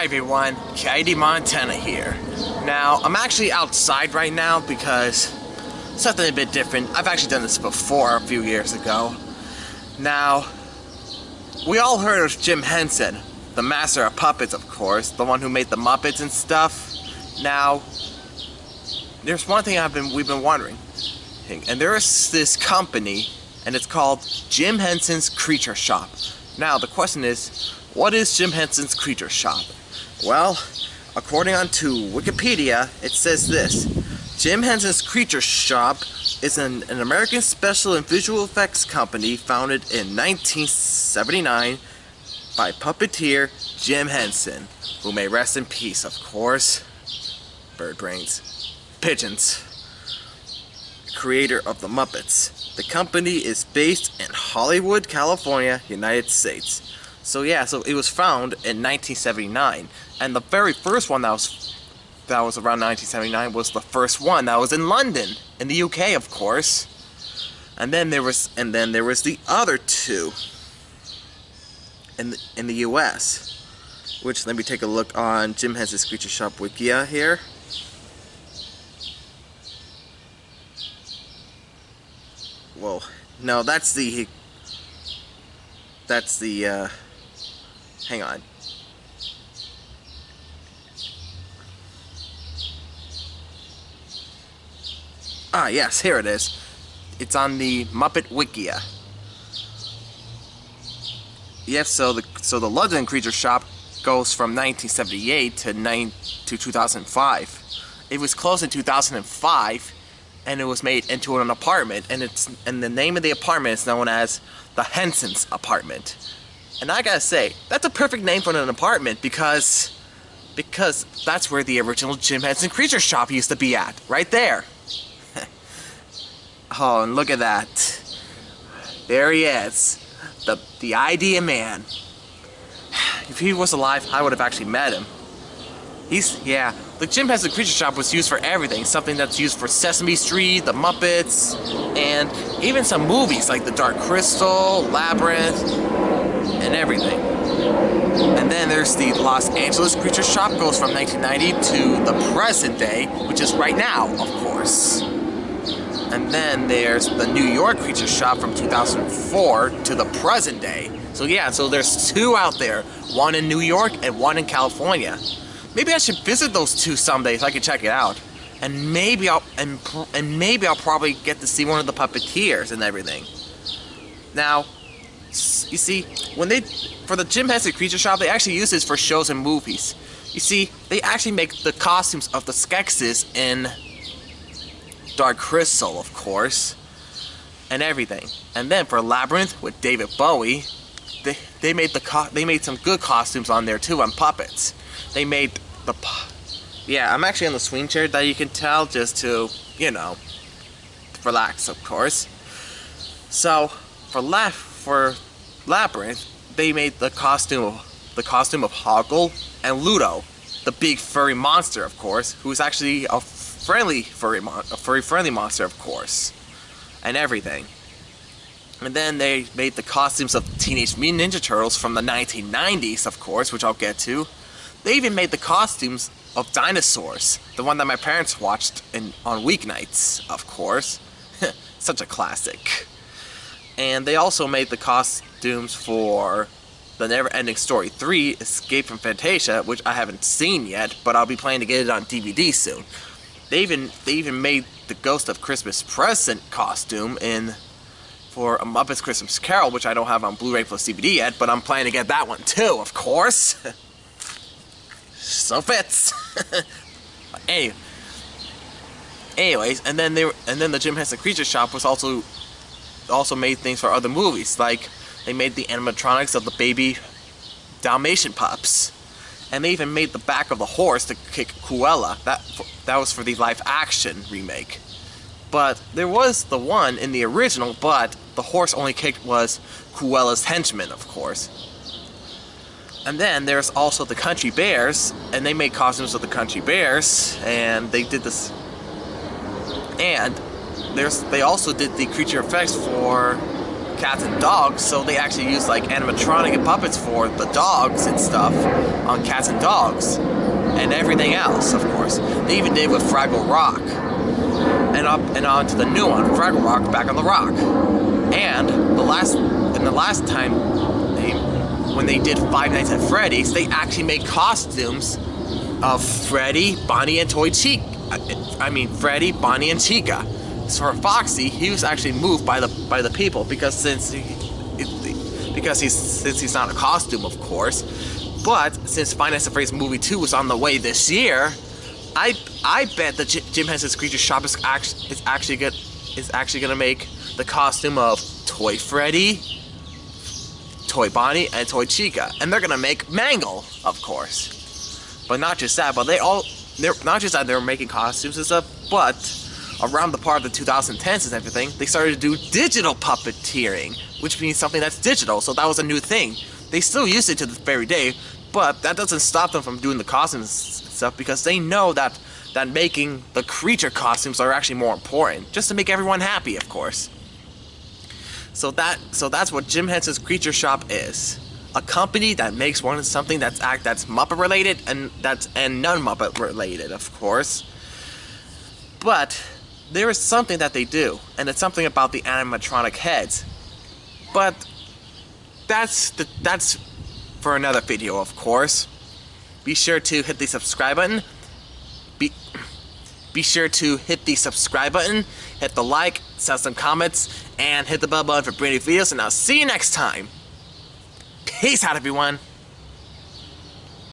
Hi everyone, JD Montana here. Now, I'm actually outside right now because something a bit different. I've actually done this before a few years ago. Now, we all heard of Jim Henson, the master of puppets, of course, the one who made the Muppets and stuff. Now, there's one thing we've been wondering, and there is this company, and it's called Jim Henson's Creature Shop. Now, the question is, what is Jim Henson's Creature Shop? Well, according to Wikipedia, it says this. Jim Henson's Creature Shop is an American special and visual effects company founded in 1979 by puppeteer Jim Henson, who may rest in peace, of course. Bird brains. Pigeons. Creator of the Muppets. The company is based in Hollywood, California, United States. So it was founded in 1979, and the very first one that was around 1979 was the first one that was in London, in the UK, of course. And then there was the other two in the US, which, let me take a look on Jim Henson's Creature Shop Wikia here. Well, no, that's the hang on. Ah, yes, here it is. It's on the Muppet Wikia. Yes, so the London Creature Shop goes from 1978 to 2005. It was closed in 2005, and it was made into an apartment, and the name of the apartment is known as the Henson's apartment. And I gotta say, that's a perfect name for an apartment because that's where the original Jim Henson Creature Shop used to be at, right there. Oh, and look at that. There he is, the idea man. If he was alive, I would have actually met him. The Jim Henson Creature Shop was used for everything. Something that's used for Sesame Street, the Muppets, and even some movies like The Dark Crystal, Labyrinth, and everything. And then there's the Los Angeles Creature Shop, goes from 1990 to the present day, which is right now, of course. And then there's the New York Creature Shop from 2004 to the present day. So there's two out there, one in New York and one in California. Maybe I should visit those two someday so I can check it out. And maybe I'll probably get to see one of the puppeteers and everything. Now, you see, for the Jim Henson Creature Shop, they actually use this for shows and movies. You see, they actually make the costumes of the Skeksis in Dark Crystal, of course, and everything. And then for Labyrinth with David Bowie, they made some good costumes on there too, on puppets. They made I'm actually on the swing chair that you can tell, just to, relax, of course. So for Labyrinth, they made the costume of Hoggle and Ludo, the big furry monster, of course, who is actually a furry friendly monster, of course, and everything. And then they made the costumes of Teenage Mutant Ninja Turtles from the 1990s, of course, which I'll get to. They even made the costumes of dinosaurs, the one that my parents watched on weeknights, of course. Such a classic. And they also made the costumes for The Never-Ending Story 3, Escape from Fantasia, which I haven't seen yet, but I'll be planning to get it on DVD soon. They even made the Ghost of Christmas Present costume for A Muppet's Christmas Carol, which I don't have on Blu-ray plus DVD yet, but I'm planning to get that one too, of course. So fits. Anyways, and then the Jim Henson Creature Shop was also made things for other movies, like they made the animatronics of the baby Dalmatian pups, and they even made the back of the horse to kick Cruella. That was for the live-action remake. But there was the one in the original, but the horse only kicked was Cruella's henchman, of course. And then there's also the Country Bears, and they made costumes of the Country Bears, and they did this. And they also did the creature effects for cats and dogs, so they actually use like animatronic and puppets for the dogs and stuff on cats and dogs and everything else, of course. They even did with Fraggle Rock and on to the new one, Fraggle Rock Back on the Rock. And the last time when they did Five Nights at Freddy's, they actually made costumes of Freddy, Bonnie, and Freddy, Bonnie, and Chica. So for Foxy, he was actually moved by the people because since he's not a costume, of course. But since Five Nights at Freddy's movie 2 was on the way this year, I bet that Jim Henson's Creature Shop is actually gonna make the costume of Toy Freddy, Toy Bonnie, and Toy Chica, and they're gonna make Mangle, of course. But not just that, they're making costumes and stuff, but around the part of the 2010s and everything, they started to do digital puppeteering, which means something that's digital, so that was a new thing. They still use it to this very day, but that doesn't stop them from doing the costumes and stuff, because they know that making the creature costumes are actually more important, just to make everyone happy, of course. So that's what Jim Henson's Creature Shop is. A company that makes something that's Muppet related and non-Muppet related, of course. But there is something that they do, and it's something about the animatronic heads. But that's for another video, of course. Be sure to hit the subscribe button. Be sure to hit the subscribe button, hit the like, send some comments, and hit the bell button for brand new videos. And I'll see you next time. Peace out, everyone.